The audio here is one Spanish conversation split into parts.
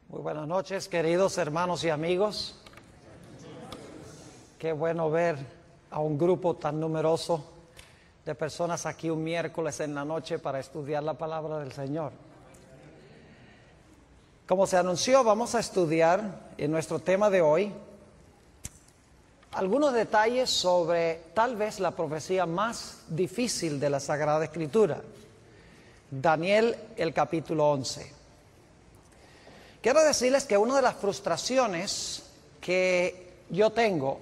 Muy buenas noches, queridos hermanos y amigos. Qué bueno ver a un grupo tan numeroso de personas aquí un miércoles en la noche para estudiar la palabra del Señor. Como se anunció, vamos a estudiar en nuestro tema de hoy algunos detalles sobre tal vez la profecía más difícil de la Sagrada Escritura, Daniel, el capítulo 11. Quiero decirles que una de las frustraciones que yo tengo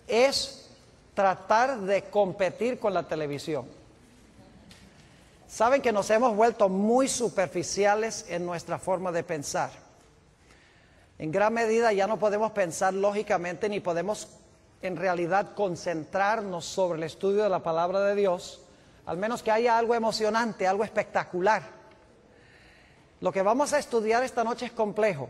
es tratar de competir con la televisión. Saben que nos hemos vuelto muy superficiales en nuestra forma de pensar. En gran medida ya no podemos pensar lógicamente ni podemos en realidad concentrarnos sobre el estudio de la palabra de Dios, al menos que haya algo emocionante, algo espectacular. Lo que vamos a estudiar esta noche es complejo,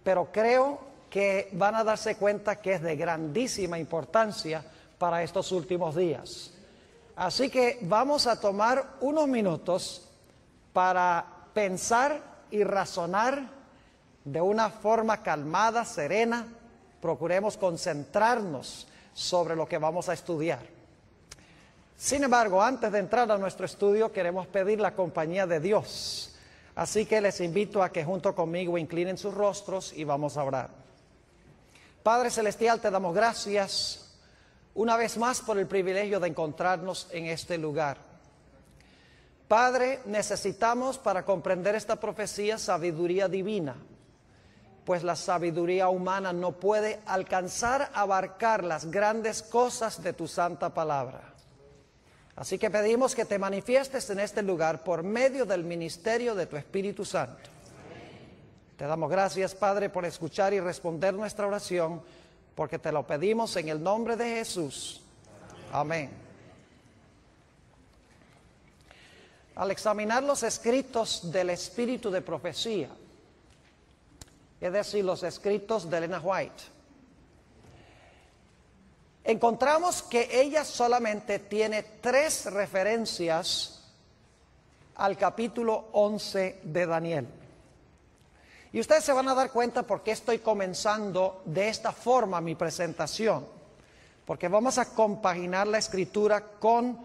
pero creo que van a darse cuenta que es de grandísima importancia para estos últimos días. Así que vamos a tomar unos minutos para pensar y razonar de una forma calmada, serena. Procuremos concentrarnos sobre lo que vamos a estudiar. Sin embargo, antes de entrar a nuestro estudio, queremos pedir la compañía de Dios. Así que les invito a que junto conmigo inclinen sus rostros y vamos a orar. Padre Celestial, te damos gracias una vez más por el privilegio de encontrarnos en este lugar. Padre, necesitamos para comprender esta profecía sabiduría divina, pues la sabiduría humana no puede alcanzar a abarcar las grandes cosas de tu santa palabra. Así que pedimos que te manifiestes en este lugar por medio del ministerio de tu Espíritu Santo. Te damos gracias, Padre, por escuchar y responder nuestra oración, porque te lo pedimos en el nombre de Jesús. Amén. Al examinar los escritos del espíritu de profecía, es decir, los escritos de Ellen White, encontramos que ella solamente tiene 3 referencias al capítulo 11 de Daniel. Y ustedes se van a dar cuenta por qué estoy comenzando de esta forma mi presentación, porque vamos a compaginar la escritura con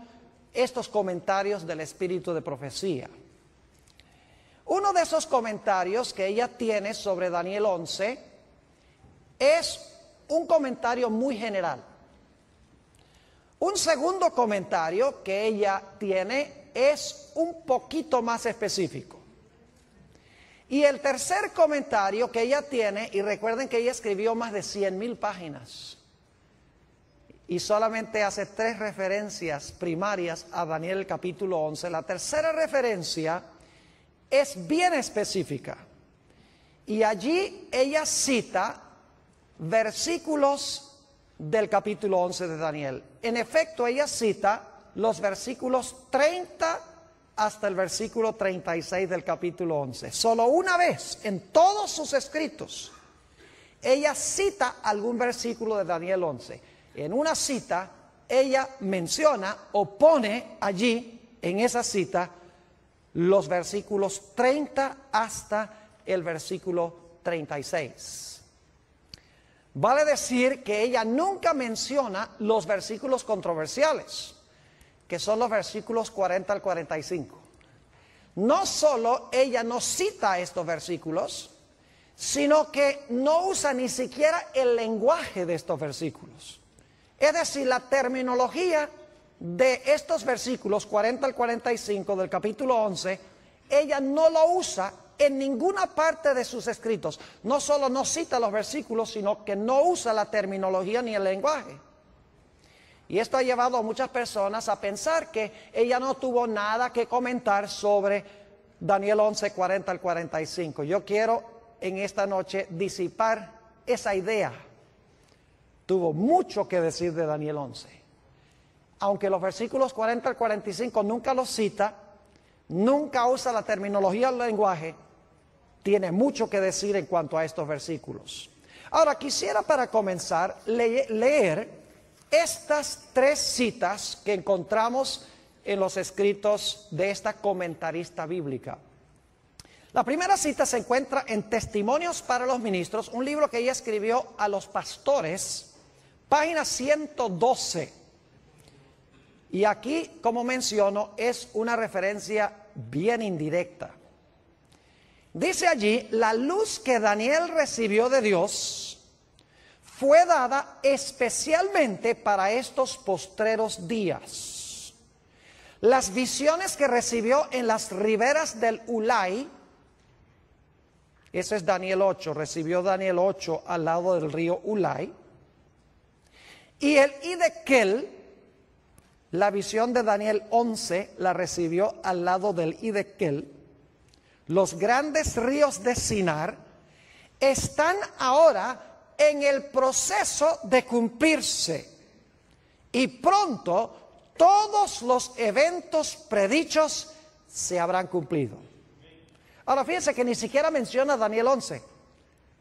estos comentarios del espíritu de profecía. Uno de esos comentarios que ella tiene sobre Daniel 11 es un comentario muy general. Un segundo comentario que ella tiene es un poquito más específico. Y el tercer comentario que ella tiene, y recuerden que ella escribió más de 100,000 páginas, y solamente hace 3 referencias primarias a Daniel capítulo 11. La tercera referencia es bien específica, y allí ella cita versículos del capítulo 11 de Daniel. En efecto, ella cita los versículos 30 hasta el versículo 36 del capítulo 11. Solo una vez en todos sus escritos ella cita algún versículo de Daniel 11. En una cita ella menciona o pone allí en esa cita los versículos 30 hasta el versículo 36. Vale decir que ella nunca menciona los versículos controversiales, que son los versículos 40 al 45. No solo ella no cita estos versículos, sino que no usa ni siquiera el lenguaje de estos versículos. Es decir, la terminología de estos versículos 40 al 45 del capítulo 11, ella no lo usa en ninguna parte de sus escritos. No solo no cita los versículos, sino que no usa la terminología ni el lenguaje. Y esto ha llevado a muchas personas a pensar que ella no tuvo nada que comentar sobre Daniel 11, 40 al 45. Yo quiero en esta noche disipar esa idea. Tuvo mucho que decir de Daniel 11. Aunque los versículos 40 al 45 nunca los cita, nunca usa la terminología del lenguaje, tiene mucho que decir en cuanto a estos versículos. Ahora, quisiera para comenzar leer estas 3 citas que encontramos en los escritos de esta comentarista bíblica. La primera cita se encuentra en Testimonios para los Ministros, un libro que ella escribió a los pastores, página 112. Y aquí, como menciono, es una referencia bien indirecta. Dice allí, la luz que Daniel recibió de Dios fue dada especialmente para estos postreros días. Las visiones que recibió en las riberas del Ulai, ese es Daniel 8, recibió Daniel 8 al lado del río Ulai, y el Hiddekel, la visión de Daniel 11 la recibió al lado del Hiddekel. Los grandes ríos de Sinar están ahora en el proceso de cumplirse y pronto todos los eventos predichos se habrán cumplido. Ahora fíjense que ni siquiera menciona Daniel 11,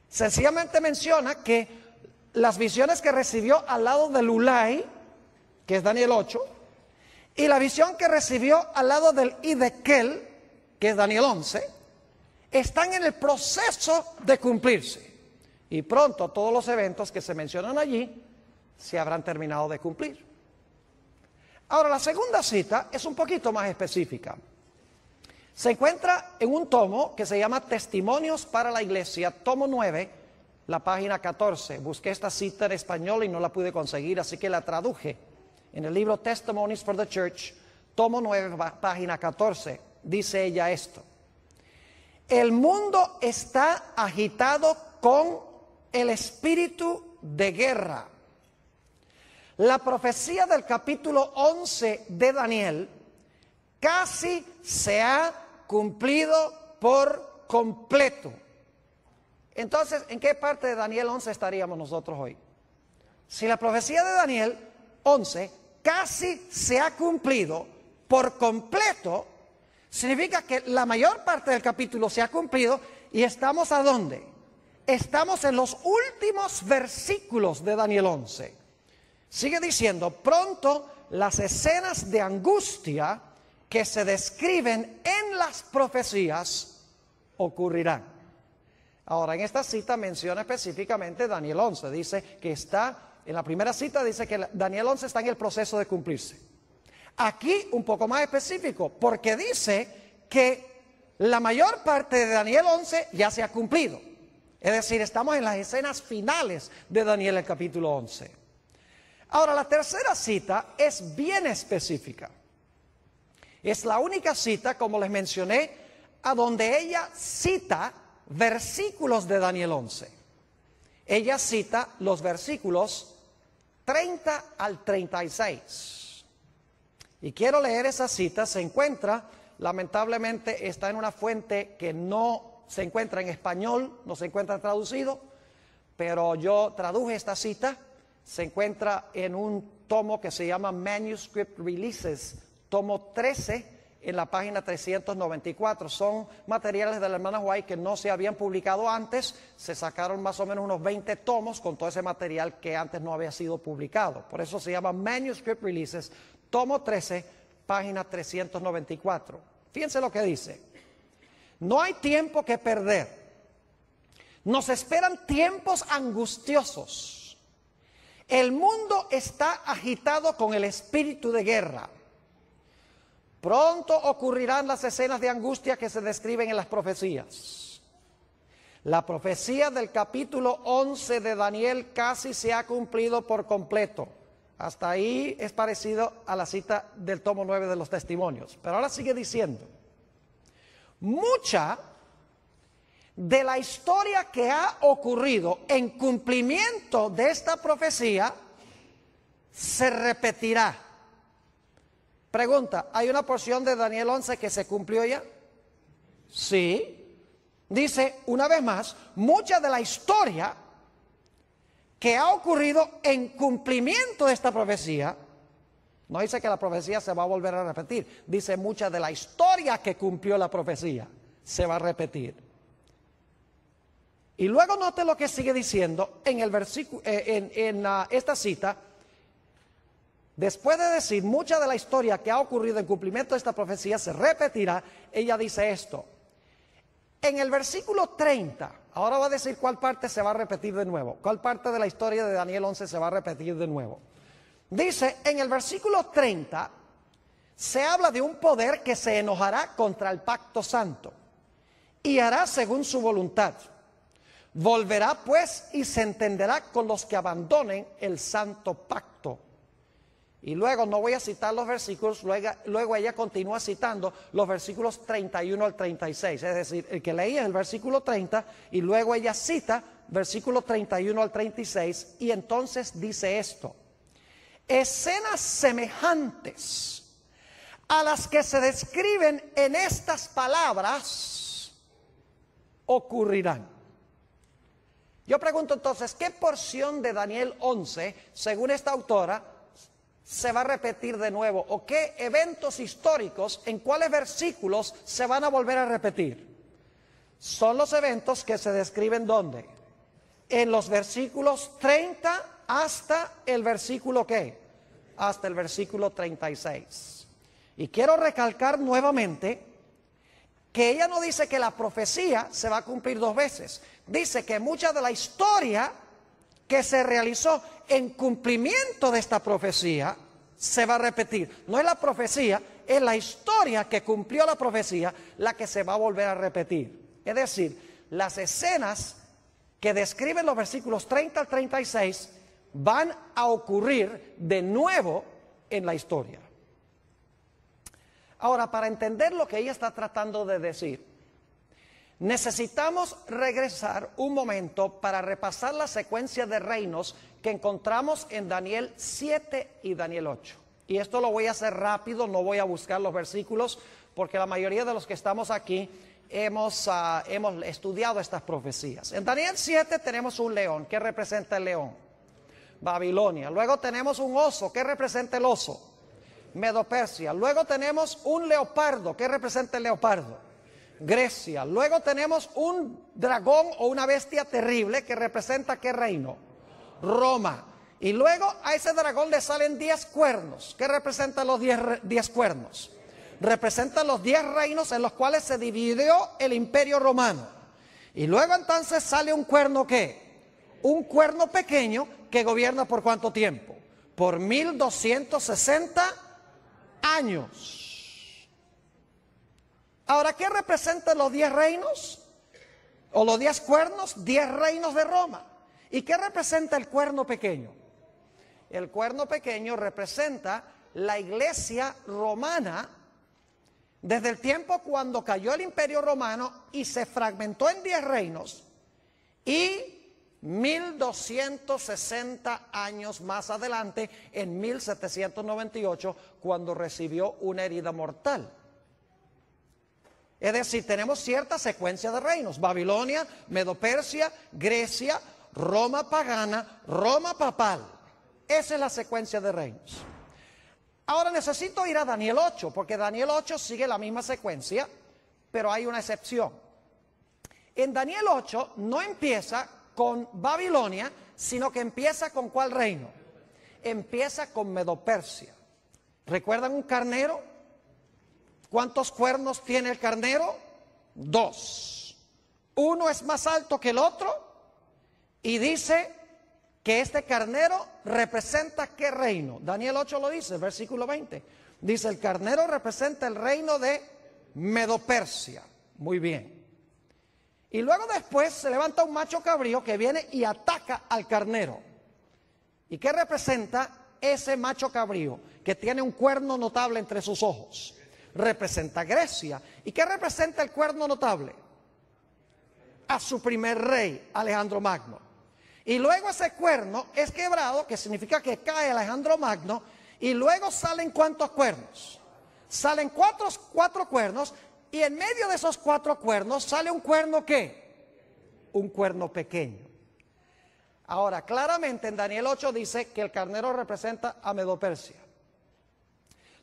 sencillamente menciona que las visiones que recibió al lado del Ulai, que es Daniel 8, y la visión que recibió al lado del Hiddekel, que es Daniel 11, están en el proceso de cumplirse. Y pronto todos los eventos que se mencionan allí se habrán terminado de cumplir. Ahora, la segunda cita es un poquito más específica. Se encuentra en un tomo que se llama Testimonios para la Iglesia, tomo 9, la página 14. Busqué esta cita en español y no la pude conseguir, así que la traduje. En el libro Testimonies for the Church, tomo 9, página 14, dice ella esto: el mundo está agitado con el espíritu de guerra. La profecía del capítulo 11 de Daniel casi se ha cumplido por completo. Entonces, ¿en qué parte de Daniel 11 estaríamos nosotros hoy? Si la profecía de Daniel 11 casi se ha cumplido por completo, significa que la mayor parte del capítulo se ha cumplido y estamos ¿a dónde? Estamos en los últimos versículos de Daniel 11. Sigue diciendo, pronto las escenas de angustia que se describen en las profecías ocurrirán. Ahora, en esta cita menciona específicamente Daniel 11. Dice que está, en la primera cita dice que Daniel 11 está en el proceso de cumplirse. Aquí un poco más específico, porque dice que la mayor parte de Daniel 11 ya se ha cumplido. Es decir, estamos en las escenas finales de Daniel, el capítulo 11. Ahora, la tercera cita es bien específica. Es la única cita, como les mencioné, a donde ella cita versículos de Daniel 11. Ella cita los versículos 30 al 36. Y quiero leer esa cita. Se encuentra, lamentablemente, está en una fuente que no se encuentra en español, no se encuentra traducido, pero yo traduje esta cita. Se encuentra en un tomo que se llama Manuscript Releases, tomo 13, en la página 394. Son materiales de la hermana White que no se habían publicado antes. Se sacaron más o menos unos 20 tomos con todo ese material que antes no había sido publicado. Por eso se llama Manuscript Releases, tomo 13, página 394. Fíjense lo que dice. No hay tiempo que perder. Nos esperan tiempos angustiosos. El mundo está agitado con el espíritu de guerra. Pronto ocurrirán las escenas de angustia que se describen en las profecías. La profecía del capítulo 11 de Daniel casi se ha cumplido por completo. Hasta ahí es parecido a la cita del tomo 9 de los Testimonios. Pero ahora sigue diciendo, mucha de la historia que ha ocurrido en cumplimiento de esta profecía se repetirá. Pregunta, ¿hay una porción de Daniel 11 que se cumplió ya? Sí. Dice, una vez más, mucha de la historia que ha ocurrido en cumplimiento de esta profecía, no dice que la profecía se va a volver a repetir, dice mucha de la historia que cumplió la profecía se va a repetir. Y luego note lo que sigue diciendo en el versículo, esta cita. Después de decir mucha de la historia que ha ocurrido en cumplimiento de esta profecía se repetirá, ella dice esto: En el versículo 30, ahora va a decir cuál parte se va a repetir de nuevo, cuál parte de la historia de Daniel 11 se va a repetir de nuevo. Dice, en el versículo 30, se habla de un poder que se enojará contra el pacto santo y hará según su voluntad. Volverá pues y se entenderá con los que abandonen el santo pacto. Y luego, no voy a citar los versículos, luego ella continúa citando los versículos 31 al 36. Es decir, el que leía el versículo 30 y luego ella cita versículo 31 al 36 y entonces dice esto. Escenas semejantes a las que se describen en estas palabras ocurrirán. Yo pregunto entonces, ¿qué porción de Daniel 11, según esta autora, se va a repetir de nuevo? ¿O qué eventos históricos, en cuáles versículos se van a volver a repetir? Son los eventos que se describen ¿dónde? En los versículos 30 hasta el versículo ¿qué? Hasta el versículo 36. Y quiero recalcar nuevamente que ella no dice que la profecía se va a cumplir dos veces. Dice que mucha de la historia que se realizó en cumplimiento de esta profecía se va a repetir. No es la profecía, es la historia que cumplió la profecía la que se va a volver a repetir. Es decir, las escenas que describen los versículos 30 al 36 van a ocurrir de nuevo en la historia. Ahora, para entender lo que ella está tratando de decir, necesitamos regresar un momento para repasar la secuencia de reinos que encontramos en Daniel 7 y Daniel 8. Y esto lo voy a hacer rápido, no voy a buscar los versículos, porque la mayoría de los que estamos aquí hemos estudiado estas profecías. En Daniel 7 tenemos un león. ¿Qué representa el león? Babilonia. Luego tenemos un oso. ¿Qué representa el oso? Medo-Persia. Luego tenemos un leopardo. ¿Qué representa el leopardo? Grecia. Luego tenemos un dragón o una bestia terrible que representa ¿qué reino? Roma. Y luego a ese dragón le salen 10 cuernos. ¿Qué representan los 10 cuernos? Representan los 10 reinos en los cuales se dividió el imperio romano. Y luego entonces sale un cuerno ¿qué? Un cuerno pequeño que gobierna ¿por cuánto tiempo? Por 1260 años. Ahora, ¿qué representan los 10 reinos? O los 10 cuernos, 10 reinos de Roma. ¿Y qué representa el cuerno pequeño? El cuerno pequeño representa la iglesia romana desde el tiempo cuando cayó el imperio romano y se fragmentó en 10 reinos y 1260 años más adelante, en 1798, cuando recibió una herida mortal. Es decir, tenemos cierta secuencia de reinos: Babilonia, Medo-Persia, Grecia, Roma pagana, Roma papal. Esa es la secuencia de reinos. Ahora necesito ir a Daniel 8, porque Daniel 8 sigue la misma secuencia, pero hay una excepción. En Daniel 8 no empieza con Babilonia, sino que empieza con ¿cuál reino? Empieza con Medo-Persia. ¿Recuerdan un carnero? ¿Cuántos cuernos tiene el carnero? 2. Uno es más alto que el otro y dice que este carnero representa ¿qué reino? Daniel 8 lo dice, versículo 20. Dice, el carnero representa el reino de Medo-Persia. Muy bien. Y luego después se levanta un macho cabrío que viene y ataca al carnero. ¿Y qué representa ese macho cabrío que tiene un cuerno notable entre sus ojos? Representa Grecia. ¿Y qué representa el cuerno notable? A su primer rey, Alejandro Magno. Y luego ese cuerno es quebrado, que significa que cae Alejandro Magno, y luego salen ¿cuántos cuernos? Salen cuatro cuernos. Y en medio de esos 4 cuernos sale un cuerno ¿qué? Un cuerno pequeño. Ahora, claramente en Daniel 8 dice que el carnero representa a Medo-Persia.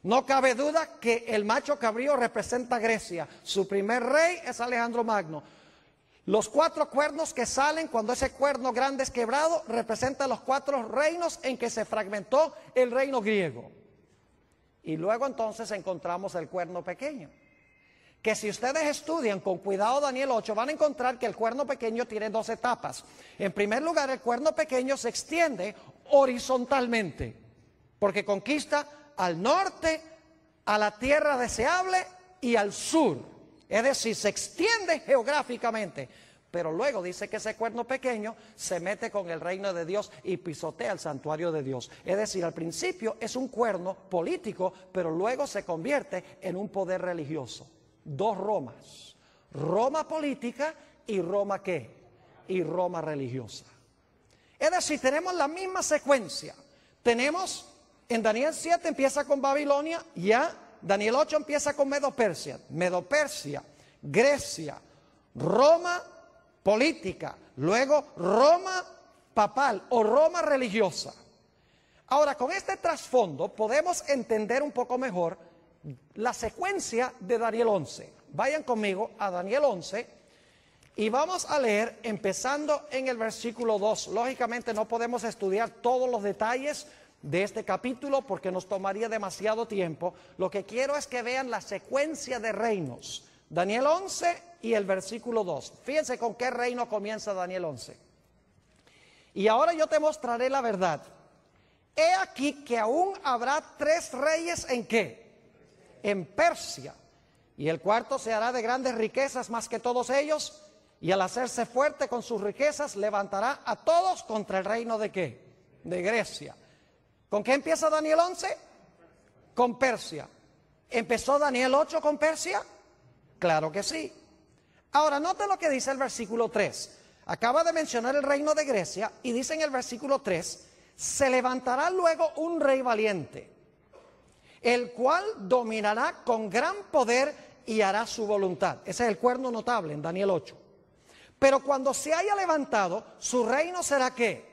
No cabe duda que el macho cabrío representa a Grecia. Su primer rey es Alejandro Magno. Los 4 cuernos que salen cuando ese cuerno grande es quebrado representan los 4 reinos en que se fragmentó el reino griego. Y luego entonces encontramos el cuerno pequeño, que si ustedes estudian con cuidado Daniel 8, van a encontrar que el cuerno pequeño tiene dos etapas. En primer lugar, el cuerno pequeño se extiende horizontalmente, porque conquista al norte, a la tierra deseable y al sur. Es decir, se extiende geográficamente. Pero luego dice que ese cuerno pequeño se mete con el reino de Dios y pisotea el santuario de Dios. Es decir, al principio es un cuerno político, pero luego se convierte en un poder religioso. Dos Romas, Roma política y Roma ¿qué? Y Roma religiosa. Es decir, tenemos la misma secuencia. Tenemos, en Daniel 7 empieza con Babilonia, ya Daniel 8 empieza con Medo-Persia, Grecia, Roma política, luego Roma papal o Roma religiosa. Ahora, con este trasfondo podemos entender un poco mejor la secuencia de Daniel 11. Vayan conmigo a Daniel 11 y vamos a leer empezando en el versículo 2. Lógicamente no podemos estudiar todos los detalles de este capítulo porque nos tomaría demasiado tiempo. Lo que quiero es que vean la secuencia de reinos. Daniel 11 y el versículo 2. Fíjense con qué reino comienza Daniel 11. Y ahora yo te mostraré la verdad. He aquí que aún habrá 3 reyes ¿en qué? En Persia. Y el cuarto se hará de grandes riquezas más que todos ellos. Y al hacerse fuerte con sus riquezas levantará a todos contra el reino ¿de qué? De Grecia. ¿Con qué empieza Daniel 11? Con Persia. ¿Empezó Daniel 8 con Persia? Claro que sí. Ahora, note lo que dice el versículo 3. Acaba de mencionar el reino de Grecia y dice en el versículo 3, se levantará luego un rey valiente, el cual dominará con gran poder y hará su voluntad. Ese es el cuerno notable en Daniel 8. Pero cuando se haya levantado, su reino será ¿qué?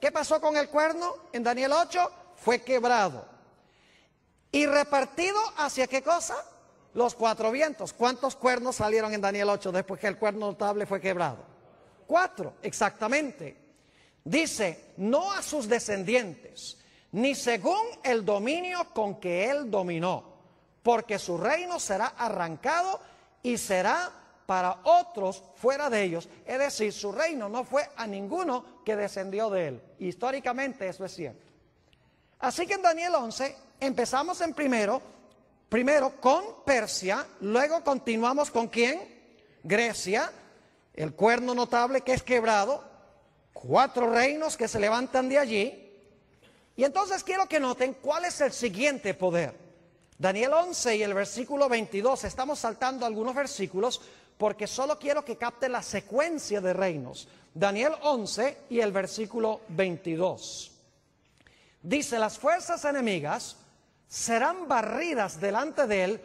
¿Qué pasó con el cuerno en Daniel 8? Fue quebrado. ¿Y repartido hacia qué cosa? Los 4 vientos. ¿Cuántos cuernos salieron en Daniel 8 después que el cuerno notable fue quebrado? 4, exactamente. Dice, no a sus descendientes, ni según el dominio con que él dominó, porque su reino será arrancado y será para otros fuera de ellos. Es decir, su reino no fue a ninguno que descendió de él. Históricamente eso es cierto. Así que en Daniel 11 empezamos en primero con Persia, luego continuamos con ¿quién? Grecia, el cuerno notable que es quebrado, 4 reinos que se levantan de allí. Y entonces quiero que noten cuál es el siguiente poder. Daniel 11 y el versículo 22, estamos saltando algunos versículos porque solo quiero que capten la secuencia de reinos. Daniel 11 y el versículo 22. Dice, las fuerzas enemigas serán barridas delante de él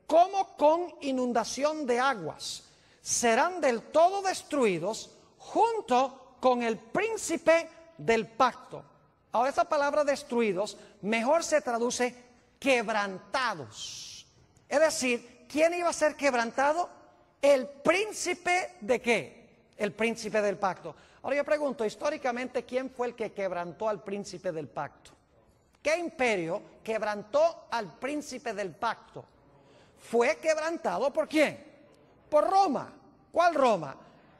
como con inundación de aguas. Serán del todo destruidos junto con el príncipe del pacto. Ahora esa palabra destruidos mejor se traduce quebrantados. Es decir, ¿quién iba a ser quebrantado? El príncipe ¿de qué? El príncipe del pacto. Ahora yo pregunto, históricamente, ¿quién fue el que quebrantó al príncipe del pacto? ¿Qué imperio quebrantó al príncipe del pacto? ¿Fue quebrantado por quién? Por Roma. ¿Cuál Roma?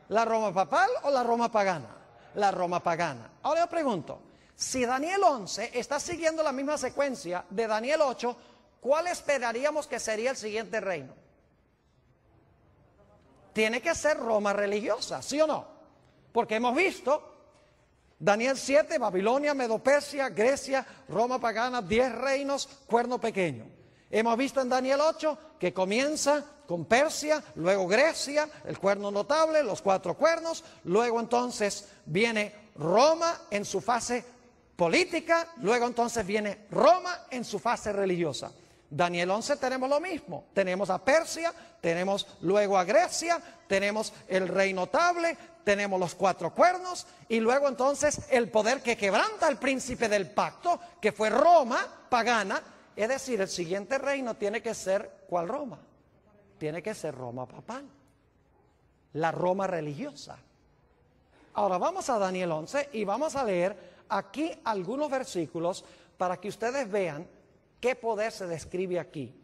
¿La Roma papal o la Roma pagana? La Roma pagana. Ahora yo pregunto, si Daniel 11 está siguiendo la misma secuencia de Daniel 8, ¿cuál esperaríamos que sería el siguiente reino? Tiene que ser Roma religiosa, ¿sí o no? Porque hemos visto Daniel 7, Babilonia, Medo-Persia, Grecia, Roma pagana, 10 reinos, cuerno pequeño. Hemos visto en Daniel 8 que comienza con Persia, luego Grecia, el cuerno notable, los 4 cuernos, luego entonces viene Roma en su fase política, luego entonces viene Roma en su fase religiosa. Daniel 11 tenemos lo mismo, tenemos a Persia, tenemos luego a Grecia, tenemos el rey notable, tenemos los 4 cuernos y luego entonces el poder que quebranta al príncipe del pacto, que fue Roma pagana. Es decir, el siguiente reino tiene que ser, ¿cuál Roma? Tiene que ser Roma papal, la Roma religiosa. Ahora vamos a Daniel 11 y vamos a leer aquí algunos versículos para que ustedes vean qué poder se describe aquí.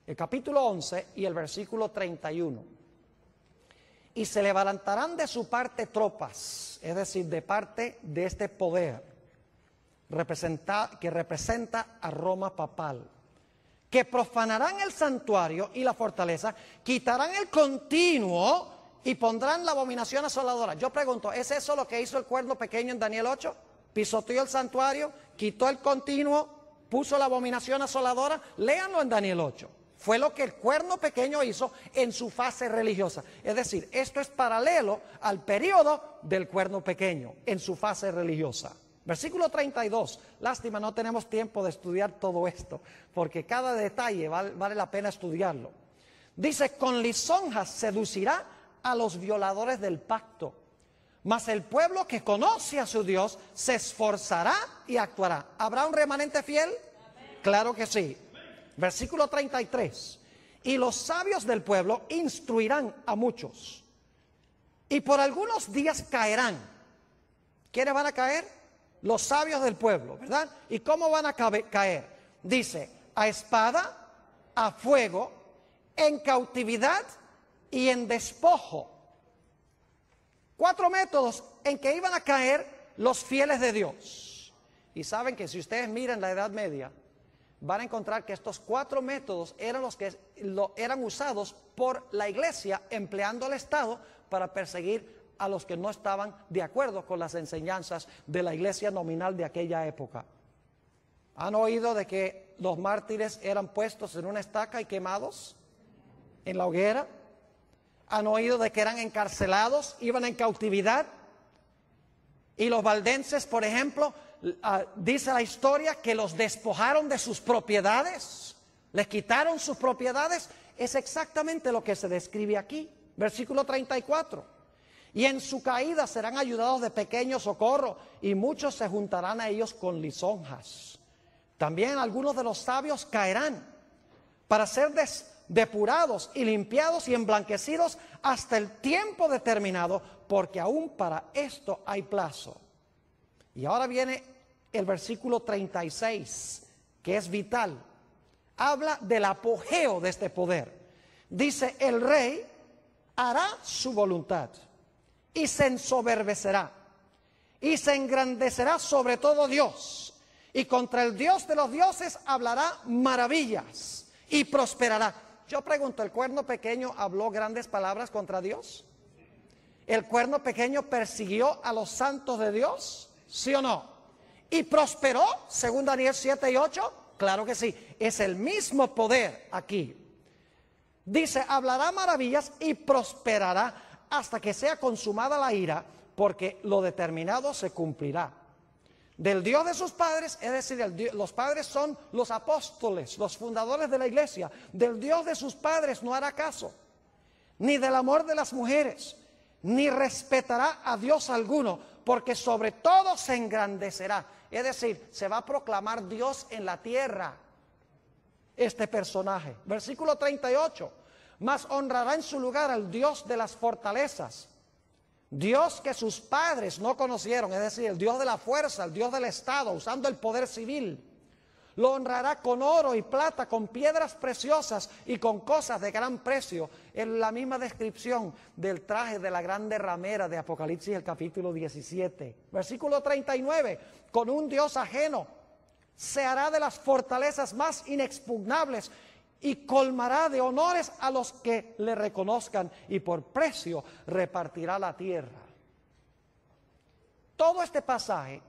el capítulo 11 y el versículo 31. Y se levantarán de su parte tropas, es decir, de parte de este poder que representa a Roma papal, que profanarán el santuario y la fortaleza, quitarán el continuo y pondrán la abominación asoladora. Yo pregunto, ¿es eso lo que hizo el cuerno pequeño en Daniel 8? Pisoteó el santuario, quitó el continuo, puso la abominación asoladora. Léanlo en Daniel 8. Fue lo que el cuerno pequeño hizo en su fase religiosa. Es decir, esto es paralelo al periodo del cuerno pequeño en su fase religiosa. Versículo 32. Lástima, no tenemos tiempo de estudiar todo esto, porque cada detalle vale la pena estudiarlo. Dice, con lisonjas seducirá a los violadores del pacto, mas el pueblo que conoce a su Dios se esforzará y actuará. ¿Habrá un remanente fiel? Amén. Claro que sí. Versículo 33. Y los sabios del pueblo instruirán a muchos, y por algunos días caerán. ¿Quiénes van a caer? Los sabios del pueblo, ¿verdad? ¿Y cómo van a caer? Dice, a espada, a fuego, en cautividad y en despojo. 4 métodos en que iban a caer los fieles de Dios. Y saben que si ustedes miran la Edad Media, van a encontrar que estos 4 métodos eran los que eran usados por la iglesia, empleando al Estado para perseguir a los que no estaban de acuerdo con las enseñanzas de la iglesia nominal de aquella época. ¿Han oído de que los mártires eran puestos en una estaca y quemados en la hoguera? ¿Han oído de que eran encarcelados, iban en cautividad? Y los valdenses, por ejemplo, dice la historia que los despojaron de sus propiedades, les quitaron sus propiedades. Es exactamente lo que se describe aquí, versículo 34. Y en su caída serán ayudados de pequeño socorro, y muchos se juntarán a ellos con lisonjas. También algunos de los sabios caerán para ser depurados y limpiados y emblanquecidos hasta el tiempo determinado, porque aún para esto hay plazo. Y ahora viene el versículo 36, que es vital. Habla del apogeo de este poder. Dice, el rey hará su voluntad y se ensoberbecerá y se engrandecerá sobre todo Dios, y contra el Dios de los dioses hablará maravillas y prosperará. Yo pregunto, ¿el cuerno pequeño habló grandes palabras contra Dios? ¿El cuerno pequeño persiguió a los santos de Dios? ¿Sí o no? ¿Y prosperó, según Daniel 7 y 8? Claro que sí, es el mismo poder aquí. Dice, hablará maravillas y prosperará hasta que sea consumada la ira, porque lo determinado se cumplirá. Del Dios de sus padres, es decir, los padres son los apóstoles, los fundadores de la iglesia. Del Dios de sus padres no hará caso, ni del amor de las mujeres, ni respetará a Dios alguno, porque sobre todo se engrandecerá. Es decir, se va a proclamar Dios en la tierra, este personaje. Versículo 38. Mas honrará en su lugar al Dios de las fortalezas, Dios que sus padres no conocieron, es decir, el Dios de la fuerza, el Dios del Estado, usando el poder civil. Lo honrará con oro y plata, con piedras preciosas y con cosas de gran precio. En la misma descripción del traje de la grande ramera de Apocalipsis, el capítulo 17. Versículo 39, con un Dios ajeno se hará de las fortalezas más inexpugnables y colmará de honores a los que le reconozcan, y por precio repartirá la tierra. Todo este pasaje,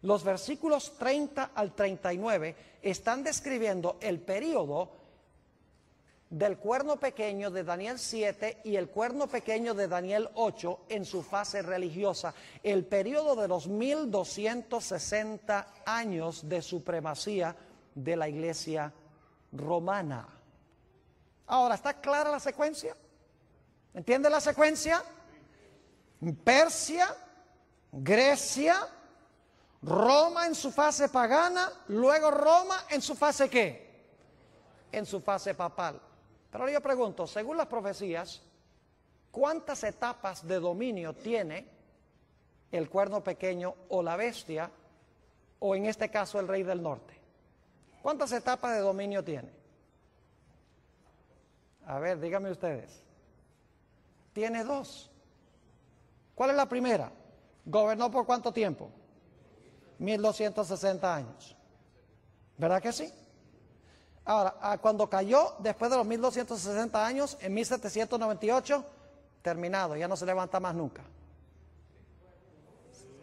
los versículos 30 al 39, están describiendo el periodo del cuerno pequeño de Daniel 7 y el cuerno pequeño de Daniel 8 en su fase religiosa, el periodo de los 1260 años de supremacía de la iglesia romana. Ahora, ¿está clara la secuencia? ¿Entiende la secuencia? Persia, Grecia, Roma en su fase pagana, luego Roma en su fase ¿qué? En su fase papal. Pero yo pregunto, según las profecías, ¿cuántas etapas de dominio tiene el cuerno pequeño o la bestia, o en este caso el rey del norte? ¿Cuántas etapas de dominio tiene? A ver, díganme ustedes. Tiene dos. ¿Cuál es la primera? ¿Gobernó por cuánto tiempo? 1260 años. ¿Verdad que sí? Ahora, cuando cayó, después de los 1260 años, en 1798, terminado, ya no se levanta más nunca.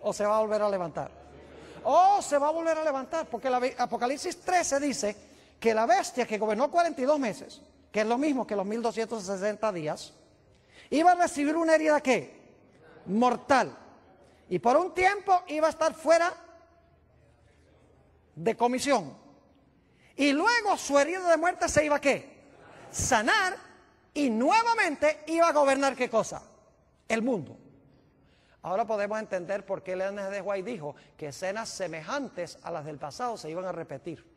¿O se va a volver a levantar? ¡Oh, se va a volver a levantar! Porque la Apocalipsis 13 dice que la bestia que gobernó 42 meses, que es lo mismo que los 1260 días, iba a recibir una herida ¿qué? Mortal. Y por un tiempo iba a estar fuera de comisión. Y luego su herida de muerte se iba a ¿qué? Sanar, y nuevamente iba a gobernar ¿qué cosa? El mundo. Ahora podemos entender por qué Ellen G. White dijo que escenas semejantes a las del pasado se iban a repetir.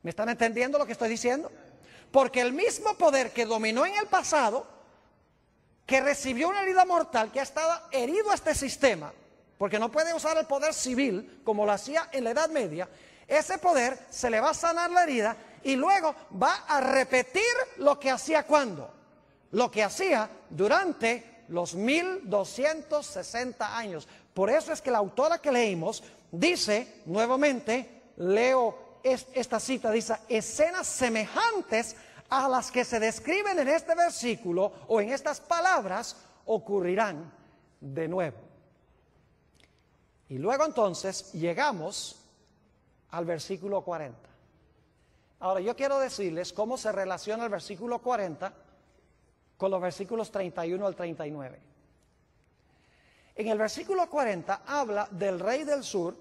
¿Me están entendiendo lo que estoy diciendo? Porque el mismo poder que dominó en el pasado, que recibió una herida mortal, que ha estado herido a este sistema, porque no puede usar el poder civil como lo hacía en la Edad Media, ese poder se le va a sanar la herida y luego va a repetir lo que hacía ¿cuándo? Lo que hacía durante los 1260 años. Por eso es que la autora que leímos dice, nuevamente, leo esta cita, dice, escenas semejantes a las que se describen en este versículo o en estas palabras ocurrirán de nuevo. Y luego entonces llegamos al versículo 40. Ahora yo quiero decirles cómo se relaciona el versículo 40 con los versículos 31 al 39. En el versículo 40 habla del rey del sur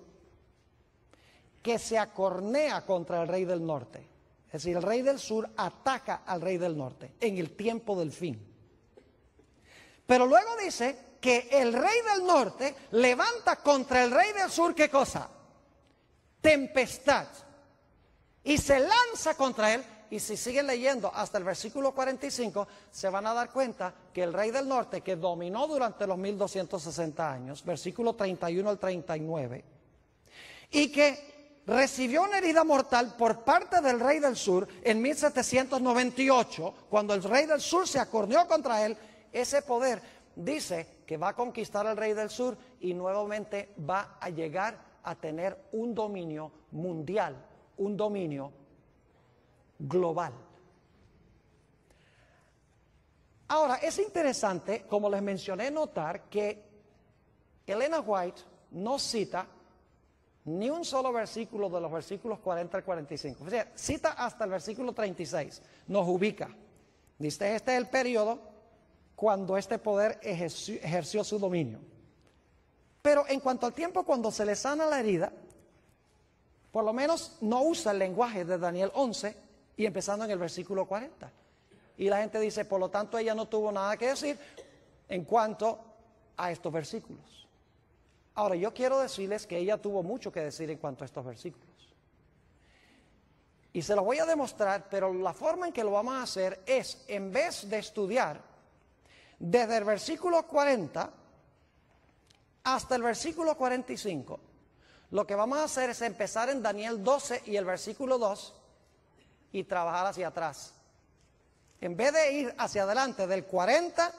que se acornea contra el rey del norte. Es decir, el rey del sur ataca al rey del norte en el tiempo del fin. Pero luego dice que el rey del norte levanta contra el rey del sur, ¿qué cosa? Tempestad. Y se lanza contra él. Y si siguen leyendo hasta el versículo 45, se van a dar cuenta que el rey del norte, que dominó durante los 1260 años, versículo 31 al 39, y que recibió una herida mortal por parte del rey del sur en 1798, cuando el rey del sur se acorneó contra él, ese poder dice que va a conquistar al rey del sur y nuevamente va a llegar a tener un dominio mundial, un dominio global. Ahora, es interesante, como les mencioné, notar que Ellen G. White no cita ni un solo versículo de los versículos 40 al 45. O sea, cita hasta el versículo 36, nos ubica. Dice, este es el periodo cuando este poder ejerció su dominio. Pero en cuanto al tiempo cuando se le sana la herida, por lo menos no usa el lenguaje de Daniel 11, y empezando en el versículo 40. Y la gente dice, por lo tanto, ella no tuvo nada que decir en cuanto a estos versículos. Ahora, yo quiero decirles que ella tuvo mucho que decir en cuanto a estos versículos. Y se los voy a demostrar, pero la forma en que lo vamos a hacer es, en vez de estudiar desde el versículo 40 hasta el versículo 45, lo que vamos a hacer es empezar en Daniel 12 y el versículo 2, y trabajar hacia atrás. En vez de ir hacia adelante del 40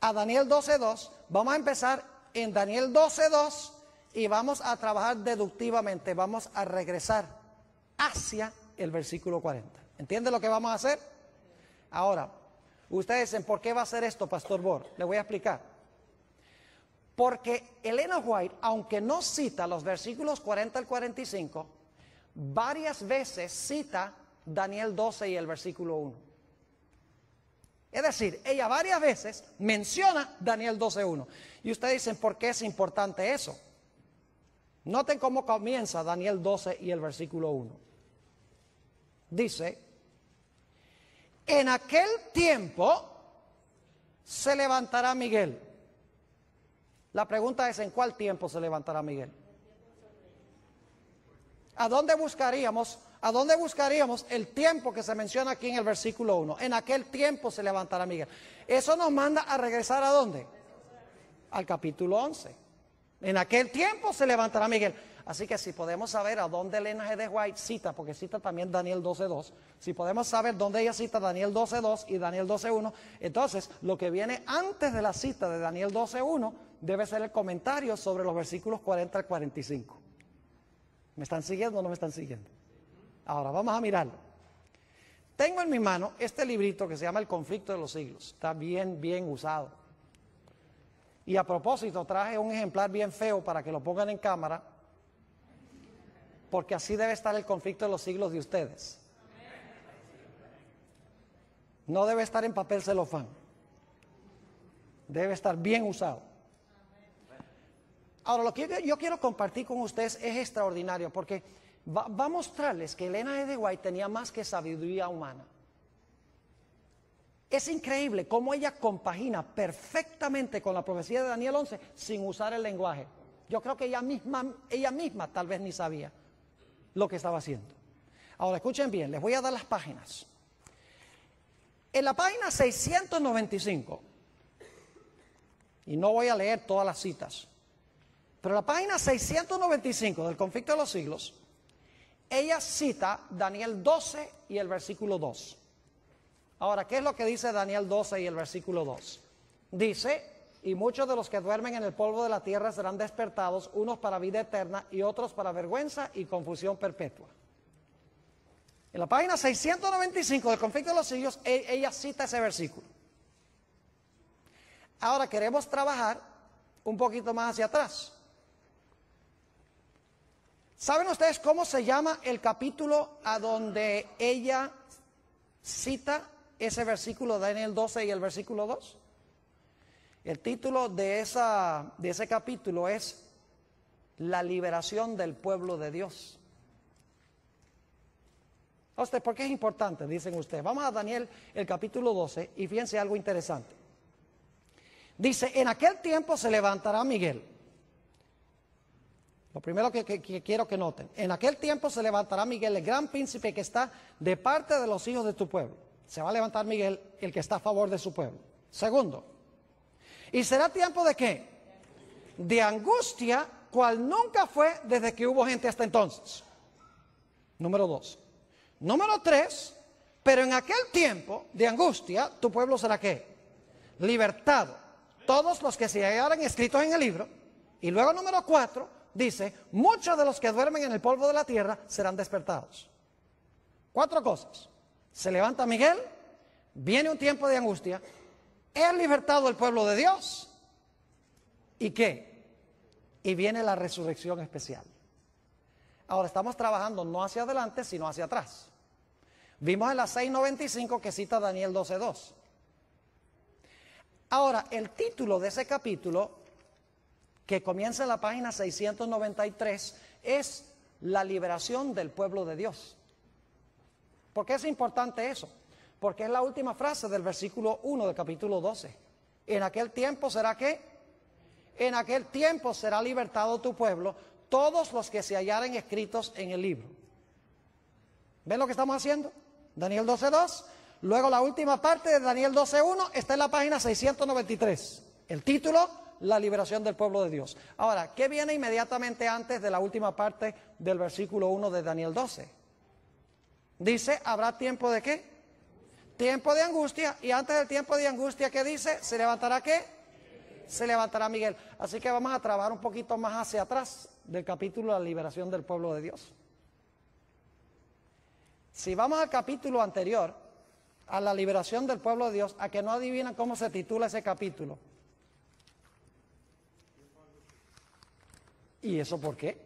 a Daniel 12.2, vamos a empezar en Daniel 12.2 y vamos a trabajar deductivamente, vamos a regresar hacia el versículo 40. ¿Entienden lo que vamos a hacer? Ahora, ustedes dicen, ¿por qué va a hacer esto, Pastor Bor? Le voy a explicar. Porque Ellen G. White, aunque no cita los versículos 40 al 45, varias veces cita Daniel 12 y el versículo 1. Es decir, ella varias veces menciona Daniel 12.1. Y ustedes dicen, ¿por qué es importante eso? Noten cómo comienza Daniel 12 y el versículo 1. Dice, en aquel tiempo se levantará Miguel. La pregunta es, ¿en cuál tiempo se levantará Miguel? ¿A dónde buscaríamos el tiempo que se menciona aquí en el versículo 1? En aquel tiempo se levantará Miguel. Eso nos manda a regresar ¿a dónde? Al capítulo 11. En aquel tiempo se levantará Miguel. Así que si podemos saber a dónde Elena G. de White cita, porque cita también Daniel 12:2, si podemos saber dónde ella cita Daniel 12:2 y Daniel 12:1, entonces lo que viene antes de la cita de Daniel 12:1 debe ser el comentario sobre los versículos 40 al 45. ¿Me están siguiendo o no me están siguiendo? Ahora vamos a mirarlo. Tengo en mi mano este librito que se llama El conflicto de los siglos. Está bien usado. Y a propósito traje un ejemplar bien feo para que lo pongan en cámara, porque así debe estar el conflicto de los siglos de ustedes. No debe estar en papel celofán. Debe estar bien usado. Ahora, lo que yo quiero compartir con ustedes es extraordinario, porque va a mostrarles que Elena G. de White tenía más que sabiduría humana. Es increíble cómo ella compagina perfectamente con la profecía de Daniel 11 sin usar el lenguaje. Yo creo que ella misma tal vez ni sabía lo que estaba haciendo. Ahora escuchen bien, les voy a dar las páginas. En la página 695, y no voy a leer todas las citas, pero en la página 695 del conflicto de los siglos, ella cita Daniel 12 y el versículo 2. Ahora, ¿qué es lo que dice Daniel 12 y el versículo 2? Dice, y muchos de los que duermen en el polvo de la tierra serán despertados, unos para vida eterna y otros para vergüenza y confusión perpetua. En la página 695 del conflicto de los siglos, ella cita ese versículo. Ahora queremos trabajar un poquito más hacia atrás. ¿Saben ustedes cómo se llama el capítulo a donde ella cita ese versículo de Daniel 12 y el versículo 2? El título de ese capítulo es La liberación del pueblo de Dios. ¿Por qué es importante? Dicen ustedes. Vamos a Daniel el capítulo 12 y fíjense algo interesante. Dice, en aquel tiempo se levantará Miguel. Lo primero que quiero que noten, en aquel tiempo se levantará Miguel, el gran príncipe que está de parte de los hijos de tu pueblo. Se va a levantar Miguel, el que está a favor de su pueblo. Segundo, ¿y será tiempo de qué? De angustia, cual nunca fue desde que hubo gente hasta entonces. Número 2. Número 3, pero en aquel tiempo de angustia, tu pueblo será ¿qué? Libertado. Todos los que se hallaran escritos en el libro. Y luego número 4, dice, muchos de los que duermen en el polvo de la tierra serán despertados. 4 cosas. Se levanta Miguel, viene un tiempo de angustia, es libertado el pueblo de Dios. ¿Y qué? Y viene la resurrección especial. Ahora estamos trabajando no hacia adelante, sino hacia atrás. Vimos en la 695 que cita Daniel 12:2. Ahora, el título de ese capítulo, que comienza en la página 693, es la liberación del pueblo de Dios. ¿Por qué es importante eso? Porque es la última frase del versículo 1 del capítulo 12. En aquel tiempo será ¿qué? En aquel tiempo será libertado tu pueblo, todos los que se hallaren escritos en el libro. ¿Ven lo que estamos haciendo? Daniel 12:2. Luego la última parte de Daniel 12:1 está en la página 693. El título, la liberación del pueblo de Dios. Ahora, ¿qué viene inmediatamente antes de la última parte del versículo 1 de Daniel 12? Dice, ¿habrá tiempo de qué? Tiempo de angustia. Y antes del tiempo de angustia, ¿qué dice? ¿Se levantará qué? Se levantará Miguel. Así que vamos a trabajar un poquito más hacia atrás del capítulo de la liberación del pueblo de Dios. Si vamos al capítulo anterior, a la liberación del pueblo de Dios, a que no adivinan cómo se titula ese capítulo. ¿Y eso por qué?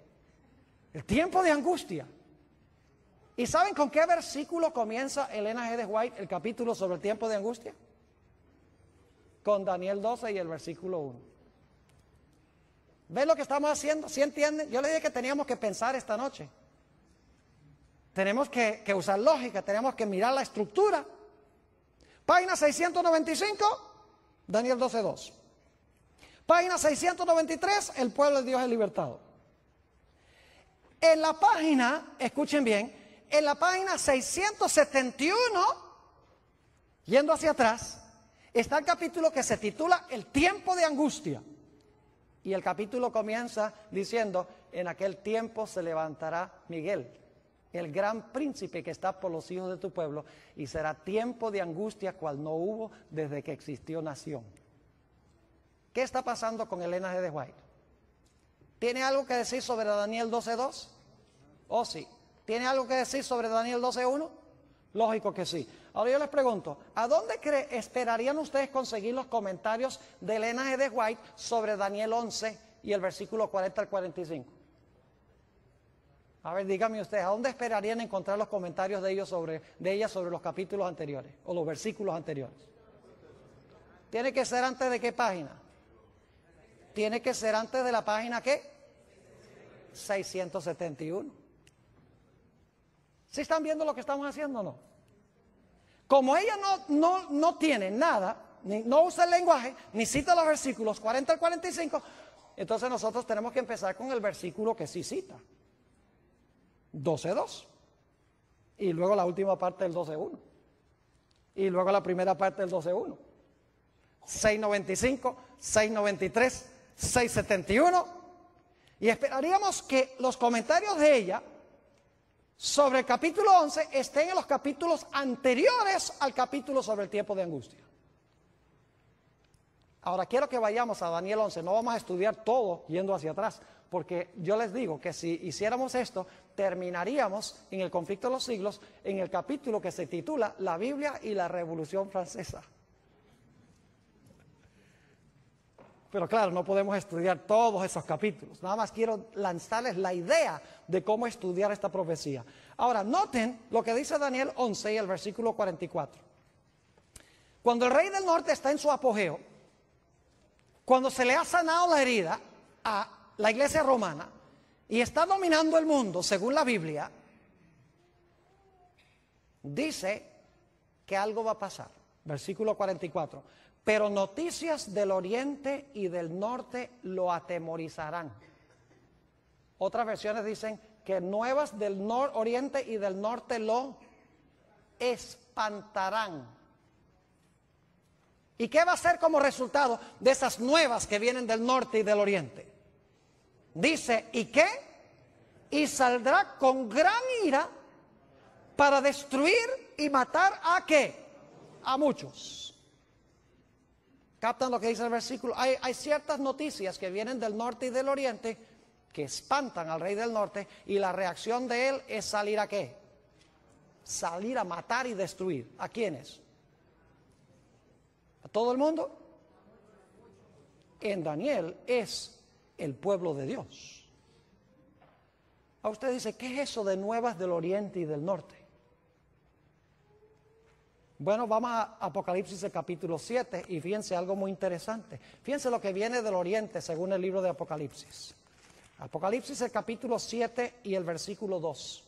El tiempo de angustia. ¿Y saben con qué versículo comienza Elena G. de White el capítulo sobre el tiempo de angustia? Con Daniel 12 y el versículo 1. ¿Ven lo que estamos haciendo? ¿Sí entienden? Yo les dije que teníamos que pensar esta noche. Tenemos que usar lógica, tenemos que mirar la estructura. Página 695, Daniel 12:2. Página 693, el pueblo de Dios es libertado. En la página, escuchen bien, en la página 671, yendo hacia atrás, está el capítulo que se titula El tiempo de angustia. Y el capítulo comienza diciendo, en aquel tiempo se levantará Miguel, el gran príncipe que está por los hijos de tu pueblo, y será tiempo de angustia cual no hubo desde que existió nación. ¿Qué está pasando con Elena G. de White? ¿Tiene algo que decir sobre Daniel 12:2? Oh, sí. ¿Tiene algo que decir sobre Daniel 12:1? Lógico que sí. Ahora yo les pregunto, ¿a dónde esperarían ustedes conseguir los comentarios de Elena G. de White sobre Daniel 11 y el versículo 40 al 45? A ver, díganme ustedes, ¿a dónde esperarían encontrar los comentarios de ella sobre los capítulos anteriores o los versículos anteriores? ¿Tiene que ser antes de qué página? Tiene que ser antes de la página ¿qué? 671. ¿Sí están viendo lo que estamos haciendo o no? Como ella no tiene nada, no usa el lenguaje, ni cita los versículos 40 al 45, entonces nosotros tenemos que empezar con el versículo que sí cita. 12:2. Y luego la última parte del 12:1. Y luego la primera parte del 12:1. 695, 693, 671. Y esperaríamos que los comentarios de ella sobre el capítulo 11 estén en los capítulos anteriores al capítulo sobre el tiempo de angustia. Ahora quiero que vayamos a Daniel 11, no vamos a estudiar todo yendo hacia atrás, porque yo les digo que si hiciéramos esto, terminaríamos en el conflicto de los siglos, en el capítulo que se titula La Biblia y la Revolución Francesa. Pero claro, no podemos estudiar todos esos capítulos. Nada más quiero lanzarles la idea de cómo estudiar esta profecía. Ahora, noten lo que dice Daniel 11 y el versículo 44. Cuando el rey del norte está en su apogeo, cuando se le ha sanado la herida a la iglesia romana y está dominando el mundo, según la Biblia, dice que algo va a pasar. Versículo 44. Pero noticias del oriente y del norte lo atemorizarán. Otras versiones dicen que nuevas del oriente y del norte lo espantarán. ¿Y qué va a ser como resultado de esas nuevas que vienen del norte y del oriente? Dice, ¿y qué? Y saldrá con gran ira para destruir y matar ¿a qué? A muchos. ¿Captan lo que dice el versículo? Hay ciertas noticias que vienen del norte y del oriente que espantan al rey del norte, y la reacción de él es salir ¿a qué? Salir a matar y destruir. ¿A quiénes? ¿A todo el mundo? En Daniel es el pueblo de Dios. A usted dice, ¿qué es eso de nuevas del oriente y del norte? Bueno, vamos a Apocalipsis el capítulo 7 y fíjense algo muy interesante. Fíjense lo que viene del oriente según el libro de Apocalipsis. Apocalipsis el capítulo 7 y el versículo 2.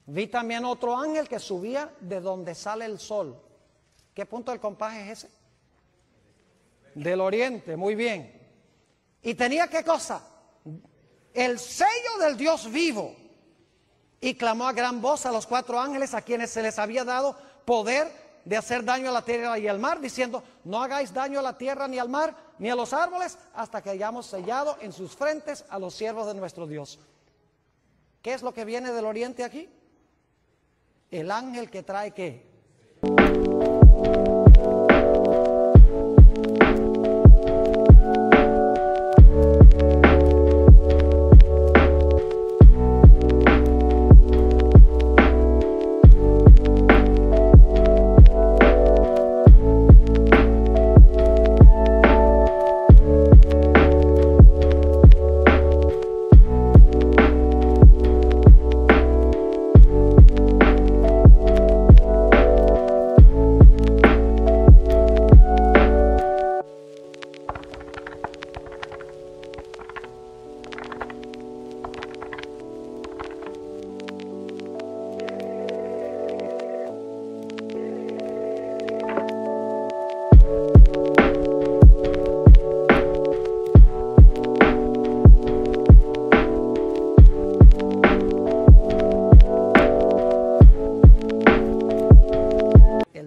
Vi también otro ángel que subía de donde sale el sol. ¿Qué punto del compás es ese? Del oriente, muy bien. Y tenía ¿qué cosa? El sello del Dios vivo. Y clamó a gran voz a los 4 ángeles a quienes se les había dado poder de hacer daño a la tierra y al mar, diciendo, no hagáis daño a la tierra ni al mar ni a los árboles hasta que hayamos sellado en sus frentes a los siervos de nuestro Dios. ¿Qué es lo que viene del oriente aquí? El ángel que trae ¿qué?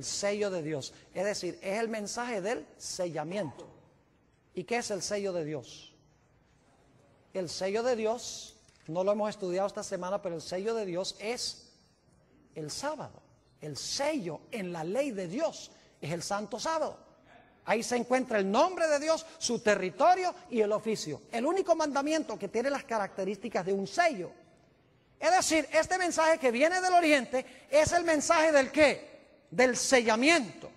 Sello de Dios, es decir, es el mensaje del sellamiento. ¿Y qué es el sello de Dios? el sello de Dios, no lo hemos estudiado esta semana, pero el sello de Dios es el sábado. El sello en la ley de Dios es el santo sábado. Ahí se encuentra el nombre de Dios, su territorio y el oficio. El único mandamiento que tiene las características de un sello. Es decir, este mensaje que viene del oriente es el mensaje del ¿qué? Del sellamiento.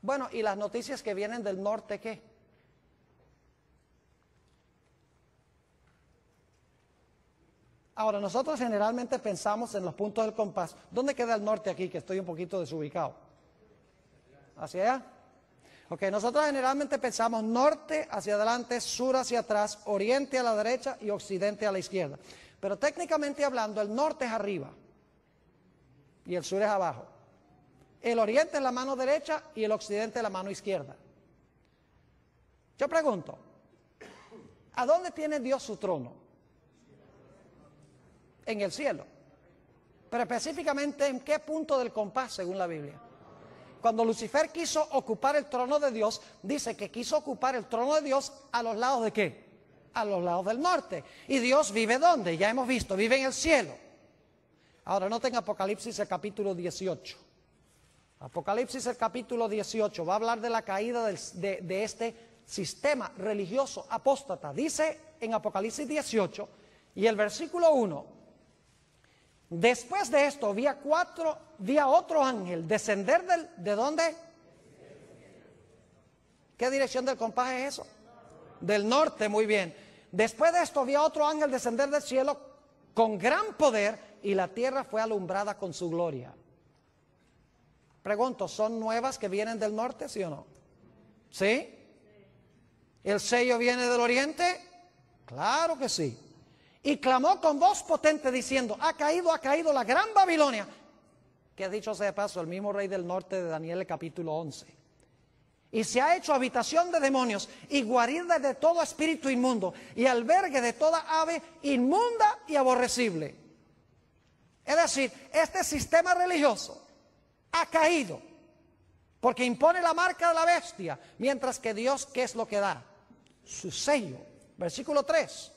Bueno, ¿y las noticias que vienen del norte qué? Ahora, nosotros generalmente pensamos en los puntos del compás. ¿Dónde queda el norte aquí? Que estoy un poquito desubicado. ¿Hacia allá? Ok, nosotros generalmente pensamos norte hacia adelante, sur hacia atrás, oriente a la derecha y occidente a la izquierda. Pero técnicamente hablando, el norte es arriba y el sur es abajo. El oriente es la mano derecha y el occidente es la mano izquierda. Yo pregunto, ¿a dónde tiene Dios su trono? En el cielo. Pero específicamente, ¿en qué punto del compás según la Biblia? Cuando Lucifer quiso ocupar el trono de Dios, dice que quiso ocupar el trono de Dios a los lados de ¿qué? A los lados del norte. ¿Y Dios vive dónde? Ya hemos visto, vive en el cielo. Ahora noten Apocalipsis el capítulo 18. Apocalipsis el capítulo 18 va a hablar de la caída de este sistema religioso apóstata. Dice en Apocalipsis 18 y el versículo 1: después de esto vi a otro ángel descender ¿de dónde? ¿Qué dirección del compás es eso? Del norte, muy bien. Después de esto vi a otro ángel descender del cielo con gran poder y la tierra fue alumbrada con su gloria. Pregunto, ¿son nuevas que vienen del norte, sí o no? ¿Sí? ¿El sello viene del oriente? Claro que sí. Y clamó con voz potente diciendo: ha caído la gran Babilonia, que dicho sea de paso, el mismo rey del norte de Daniel el capítulo 11. Y se ha hecho habitación de demonios y guarida de todo espíritu inmundo y albergue de toda ave inmunda y aborrecible. Es decir, este sistema religioso ha caído porque impone la marca de la bestia, mientras que Dios, ¿qué es lo que da? Su sello. Versículo 3.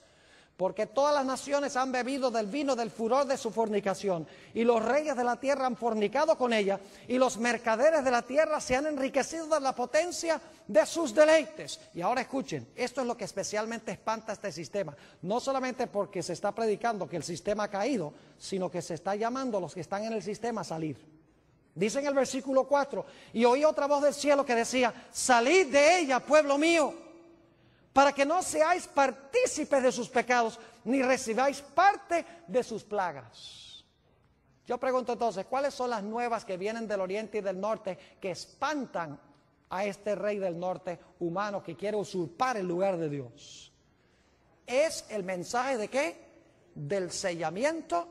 Porque todas las naciones han bebido del vino del furor de su fornicación, y los reyes de la tierra han fornicado con ella, y los mercaderes de la tierra se han enriquecido de la potencia de sus deleites. Y ahora escuchen, esto es lo que especialmente espanta a este sistema, no solamente porque se está predicando que el sistema ha caído, sino que se está llamando a los que están en el sistema a salir. Dice en el versículo 4: y oí otra voz del cielo que decía: salid de ella, pueblo mío, para que no seáis partícipes de sus pecados, ni recibáis parte de sus plagas. Yo pregunto entonces, ¿cuáles son las nuevas que vienen del oriente y del norte que espantan a este rey del norte humano que quiere usurpar el lugar de Dios? Es el mensaje de ¿qué? Del sellamiento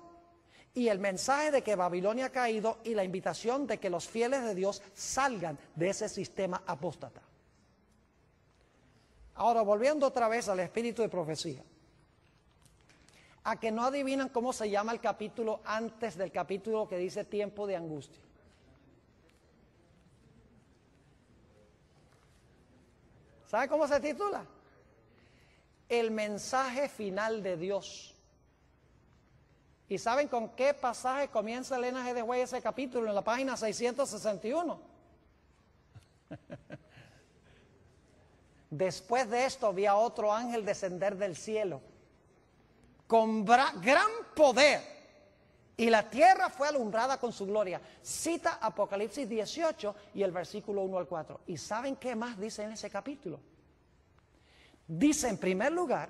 y el mensaje de que Babilonia ha caído y la invitación de que los fieles de Dios salgan de ese sistema apóstata. Ahora, volviendo otra vez al espíritu de profecía, a que no adivinan cómo se llama el capítulo antes del capítulo que dice tiempo de angustia. ¿Sabe cómo se titula? El mensaje final de Dios. ¿Y saben con qué pasaje comienza Elena G. de White ese capítulo? En la página 661. Después de esto vi a otro ángel descender del cielo con gran poder, y la tierra fue alumbrada con su gloria. Cita Apocalipsis 18 y el versículo 1 al 4. ¿Y saben qué más dice en ese capítulo? Dice en primer lugar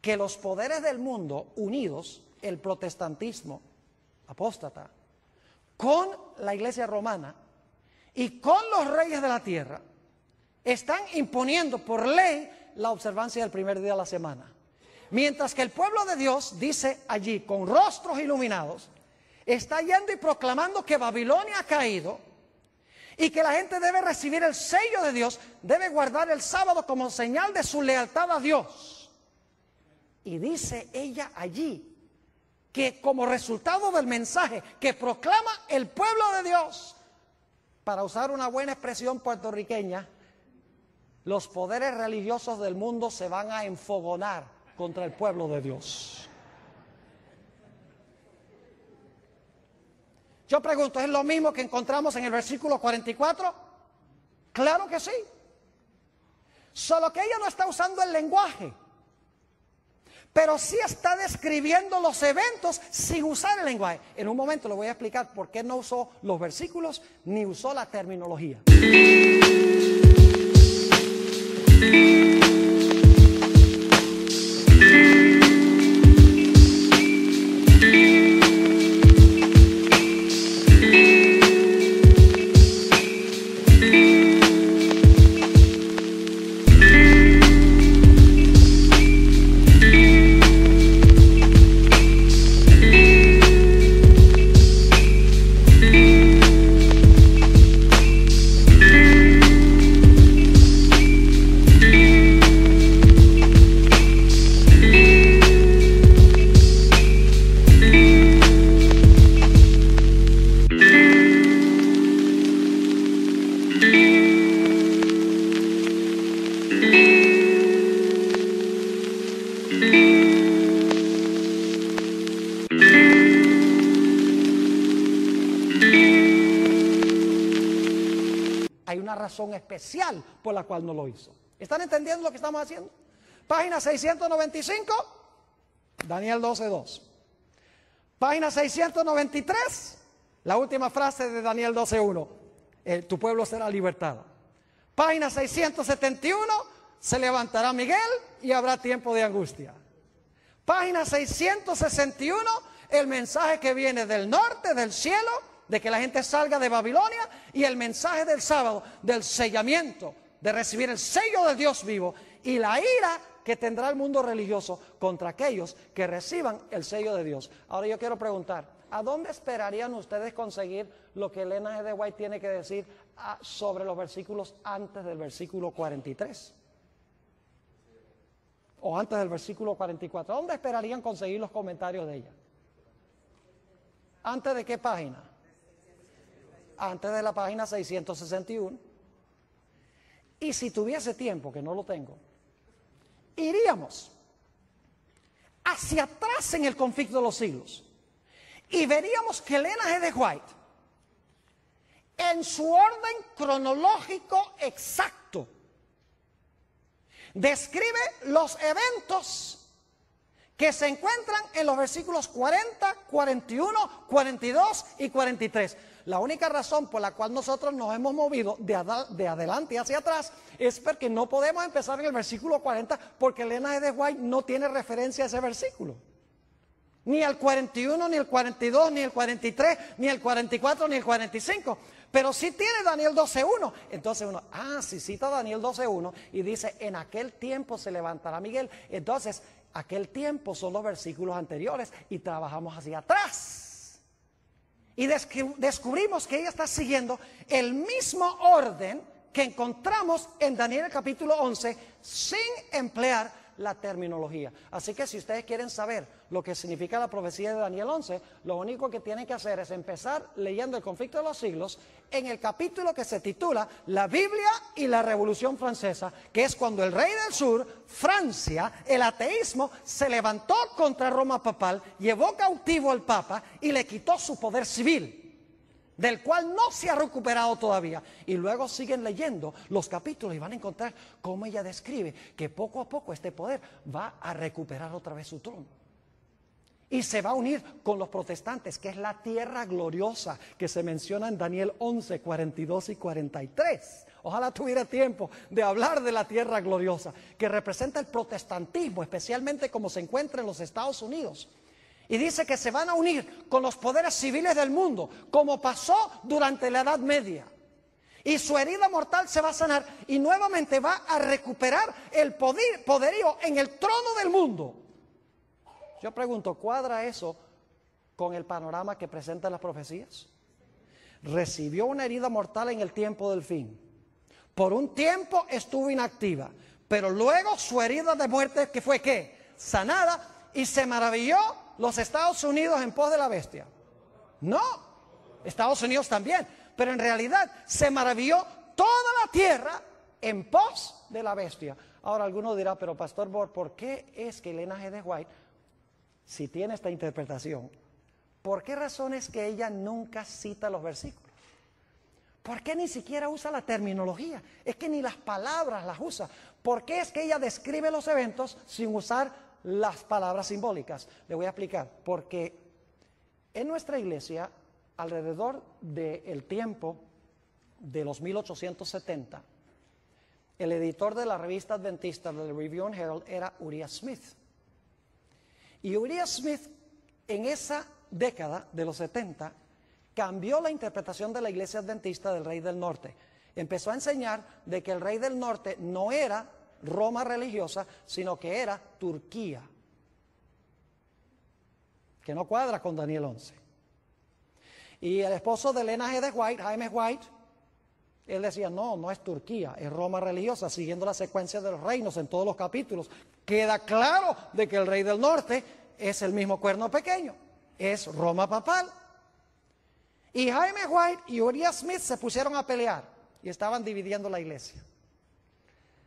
que los poderes del mundo unidos, el protestantismo apóstata, con la iglesia romana y con los reyes de la tierra, están imponiendo por ley la observancia del primer día de la semana. Mientras que el pueblo de Dios, dice allí, con rostros iluminados, está yendo y proclamando que Babilonia ha caído y que la gente debe recibir el sello de Dios, debe guardar el sábado como señal de su lealtad a Dios. Y dice ella allí que como resultado del mensaje que proclama el pueblo de Dios, para usar una buena expresión puertorriqueña, los poderes religiosos del mundo se van a enfogonar contra el pueblo de Dios. Yo pregunto, ¿es lo mismo que encontramos en el versículo 44? Claro que sí. Solo que ella no está usando el lenguaje, pero sí está describiendo los eventos sin usar el lenguaje. En un momento le voy a explicar por qué no usó los versículos ni usó la terminología. Hay una razón especial por la cual no lo hizo. ¿Están entendiendo lo que estamos haciendo? Página 695, Daniel 12:2. Página 693, la última frase de Daniel 12:1. Tu pueblo será libertado. Página 671, se levantará Miguel y habrá tiempo de angustia. Página 661, el mensaje que viene del norte, del cielo, de que la gente salga de Babilonia, y el mensaje del sábado, del sellamiento, de recibir el sello del Dios vivo y la ira que tendrá el mundo religioso contra aquellos que reciban el sello de Dios. Ahora yo quiero preguntar, ¿a dónde esperarían ustedes conseguir lo que Elena G. de White tiene que decir sobre los versículos antes del versículo 43? O antes del versículo 44. ¿A dónde esperarían conseguir los comentarios de ella? ¿Antes de qué página? Antes de la página 661. Y si tuviese tiempo, que no lo tengo, iríamos hacia atrás en el conflicto de los siglos y veríamos que Elena G. de White, en su orden cronológico exacto, describe los eventos que se encuentran en los versículos 40, 41, 42 y 43. La única razón por la cual nosotros nos hemos movido de adelante hacia atrás es porque no podemos empezar en el versículo 40, porque Elena G. de White no tiene referencia a ese versículo. Ni al 41, ni el 42, ni el 43, ni el 44, ni el 45. Pero sí tiene Daniel 12:1. Entonces uno, si cita Daniel 12:1 y dice, en aquel tiempo se levantará Miguel. Entonces, aquel tiempo son los versículos anteriores y trabajamos hacia atrás. Y descubrimos que ella está siguiendo el mismo orden que encontramos en Daniel capítulo 11 sin emplear la terminología. Así que si ustedes quieren saber lo que significa la profecía de Daniel 11, lo único que tienen que hacer es empezar leyendo el conflicto de los siglos en el capítulo que se titula La Biblia y la Revolución Francesa, que es cuando el rey del sur, Francia, el ateísmo, se levantó contra Roma papal, llevó cautivo al papa y le quitó su poder civil, del cual no se ha recuperado todavía. Y luego siguen leyendo los capítulos y van a encontrar cómo ella describe que poco a poco este poder va a recuperar otra vez su trono. Y se va a unir con los protestantes, que es la tierra gloriosa que se menciona en Daniel 11, 42 y 43. Ojalá tuviera tiempo de hablar de la tierra gloriosa, que representa el protestantismo, especialmente como se encuentra en los Estados Unidos. Y dice que se van a unir con los poderes civiles del mundo, como pasó durante la Edad Media. Y su herida mortal se va a sanar y nuevamente va a recuperar el poderío en el trono del mundo. Yo pregunto, ¿cuadra eso con el panorama que presentan las profecías? Recibió una herida mortal en el tiempo del fin. Por un tiempo estuvo inactiva, pero luego su herida de muerte, que fue ¿qué? Sanada, y se maravilló los Estados Unidos en pos de la bestia. No, Estados Unidos también, pero en realidad se maravilló toda la tierra en pos de la bestia. Ahora alguno dirá, pero Pastor Borg, ¿por qué es que Elena G. de White, si tiene esta interpretación, por qué razón es que ella nunca cita los versículos? ¿Por qué ni siquiera usa la terminología? Es que ni las palabras las usa. ¿Por qué es que ella describe los eventos sin usar las palabras simbólicas? Le voy a explicar. Porque en nuestra iglesia, alrededor del tiempo de los 1870, el editor de la revista adventista del Review and Herald era Uriah Smith. Y Uriah Smith, en esa década de los 70, cambió la interpretación de la iglesia adventista del Rey del Norte. Empezó a enseñar de que el Rey del Norte no era Roma religiosa, sino que era Turquía, que no cuadra con Daniel 11. Y el esposo de Elena G. de White, Jaime White, él decía, no es Turquía, es Roma religiosa, siguiendo la secuencia de los reinos en todos los capítulos. Queda claro de que el Rey del Norte es el mismo cuerno pequeño, es Roma papal. Y Jaime White y Uriah Smith se pusieron a pelear y estaban dividiendo la iglesia.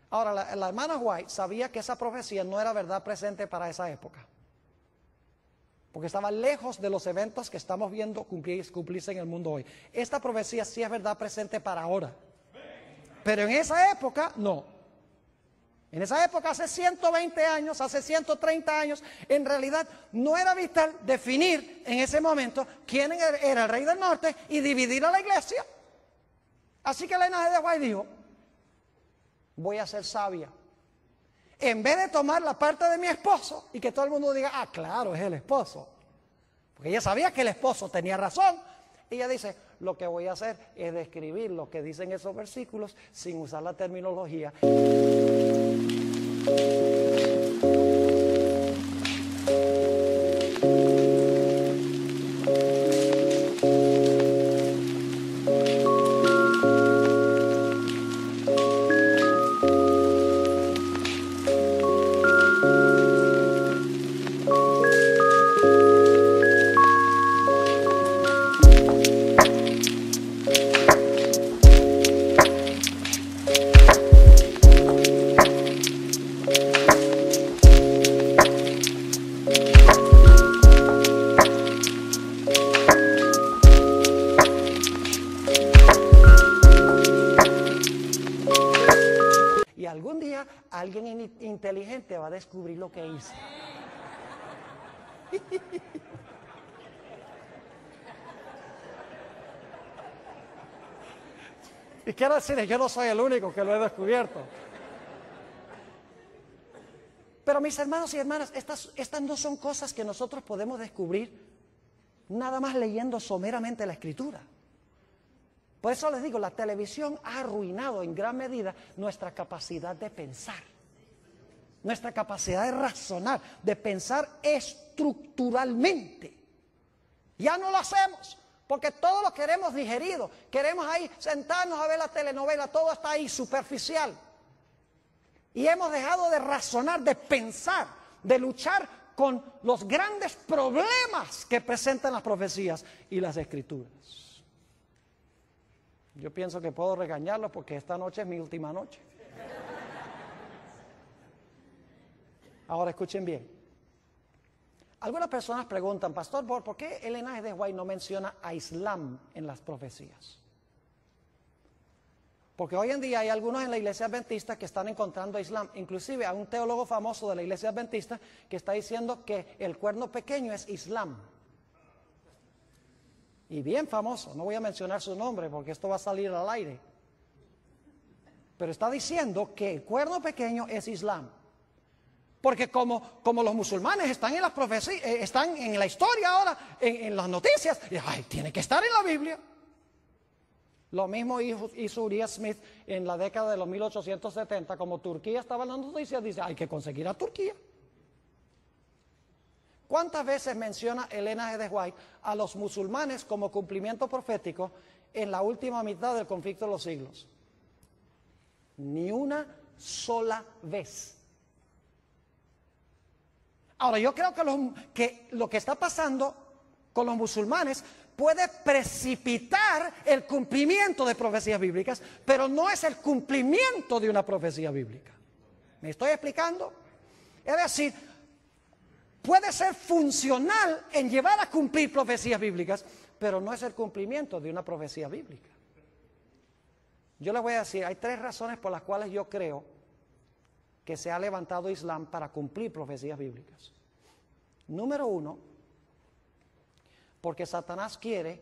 Ahora, la hermana White sabía que esa profecía no era verdad presente para esa época, porque estaba lejos de los eventos que estamos viendo cumplirse en el mundo hoy. Esta profecía sí es verdad presente para ahora, pero en esa época no. En esa época, hace 120 años, hace 130 años, en realidad no era vital definir en ese momento quién era el Rey del Norte y dividir a la iglesia. Así que Elena G. de White dijo, voy a ser sabia. En vez de tomar la parte de mi esposo y que todo el mundo diga, ah, claro, es el esposo, porque ella sabía que el esposo tenía razón, ella dice, lo que voy a hacer es describir lo que dicen esos versículos sin usar la terminología. Alguien inteligente va a descubrir lo que hice. Y quiero decirles, yo no soy el único que lo he descubierto. Pero mis hermanos y hermanas, estas no son cosas que nosotros podemos descubrir nada más leyendo someramente la Escritura. Por eso les digo, la televisión ha arruinado en gran medida nuestra capacidad de pensar, nuestra capacidad de razonar, de pensar estructuralmente. Ya no lo hacemos, porque todo lo queremos digerido, queremos ahí sentarnos a ver la telenovela, todo está ahí superficial. Y hemos dejado de razonar, de pensar, de luchar con los grandes problemas que presentan las profecías y las Escrituras. Yo pienso que puedo regañarlos porque esta noche es mi última noche. Ahora escuchen bien. Algunas personas preguntan, Pastor Borg, ¿por qué Elena G. de White no menciona a Islam en las profecías? Porque hoy en día hay algunos en la iglesia adventista que están encontrando a Islam. Inclusive hay un teólogo famoso de la iglesia adventista que está diciendo que el cuerno pequeño es Islam. Y bien famoso, no voy a mencionar su nombre porque esto va a salir al aire. Pero está diciendo que el cuerno pequeño es Islam. Porque como los musulmanes están en las profecías, están en la historia ahora, en las noticias, tiene que estar en la Biblia. Lo mismo hizo Uriah Smith en la década de los 1870, como Turquía estaba en las noticias, dice, hay que conseguir a Turquía. ¿Cuántas veces menciona Elena G. de White a los musulmanes como cumplimiento profético en la última mitad del conflicto de los siglos? Ni una sola vez. Ahora, yo creo que lo que está pasando con los musulmanes puede precipitar el cumplimiento de profecías bíblicas, pero no es el cumplimiento de una profecía bíblica. ¿Me estoy explicando? Es decir, puede ser funcional en llevar a cumplir profecías bíblicas, pero no es el cumplimiento de una profecía bíblica. Yo les voy a decir, hay 3 razones por las cuales yo creo que se ha levantado Islam para cumplir profecías bíblicas. Número 1, porque Satanás quiere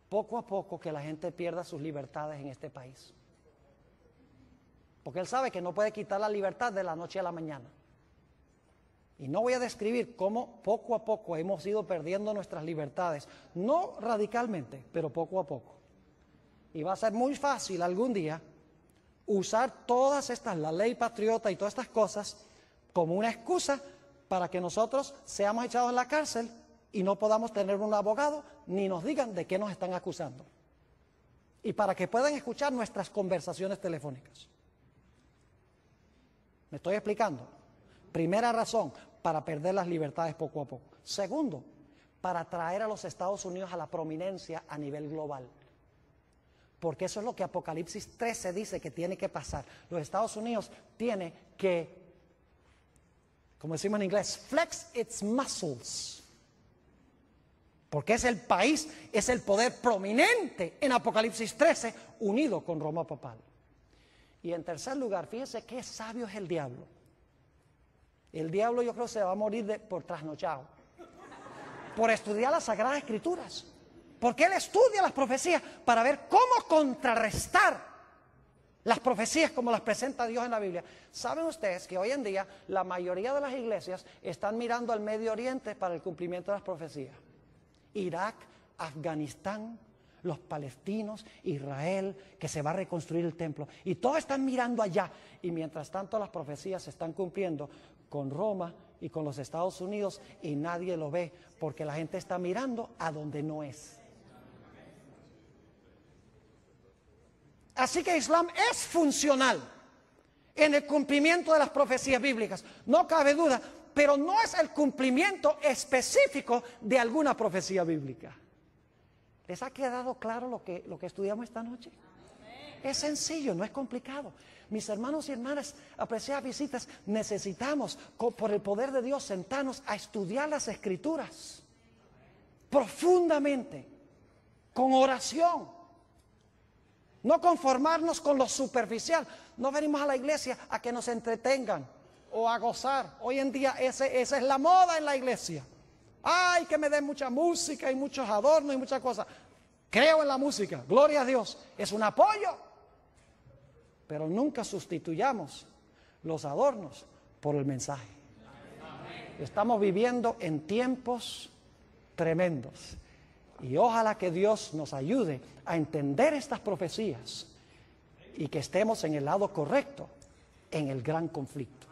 poco a poco que la gente pierda sus libertades en este país. Porque él sabe que no puede quitar la libertad de la noche a la mañana. Y no voy a describir cómo poco a poco hemos ido perdiendo nuestras libertades, no radicalmente, pero poco a poco. Y va a ser muy fácil algún día usar todas estas, la ley patriota y todas estas cosas, como una excusa para que nosotros seamos echados en la cárcel y no podamos tener un abogado ni nos digan de qué nos están acusando. Y para que puedan escuchar nuestras conversaciones telefónicas. ¿Me estoy explicando? Primera razón, para perder las libertades poco a poco. Segundo, para traer a los Estados Unidos a la prominencia a nivel global. Porque eso es lo que Apocalipsis 13 dice que tiene que pasar. Los Estados Unidos tiene que, como decimos en inglés, flex its muscles. Porque es el país, es el poder prominente en Apocalipsis 13 unido con Roma papal. Y en tercer lugar, fíjense qué sabio es el diablo. El diablo yo creo que se va a morir por trasnochado, por estudiar las Sagradas Escrituras. Porque él estudia las profecías para ver cómo contrarrestar las profecías como las presenta Dios en la Biblia. ¿Saben ustedes que hoy en día la mayoría de las iglesias están mirando al Medio Oriente para el cumplimiento de las profecías? Irak, Afganistán, los palestinos, Israel, que se va a reconstruir el templo. Y todos están mirando allá. Y mientras tanto las profecías se están cumpliendo con Roma y con los Estados Unidos y nadie lo ve porque la gente está mirando a donde no es. Así que Islam es funcional en el cumplimiento de las profecías bíblicas, no cabe duda, pero no es el cumplimiento específico de alguna profecía bíblica. ¿Les ha quedado claro lo que estudiamos esta noche? Es sencillo, no es complicado. Mis hermanos y hermanas, apreciadas visitas, necesitamos, por el poder de Dios, sentarnos a estudiar las Escrituras profundamente, con oración. No conformarnos con lo superficial. No venimos a la iglesia a que nos entretengan o a gozar. Hoy en día esa es la moda en la iglesia. Ay, que me den mucha música y muchos adornos y muchas cosas. Creo en la música, gloria a Dios, es un apoyo. Pero nunca sustituyamos los adornos por el mensaje. Estamos viviendo en tiempos tremendos. Y ojalá que Dios nos ayude a entender estas profecías y que estemos en el lado correcto en el gran conflicto.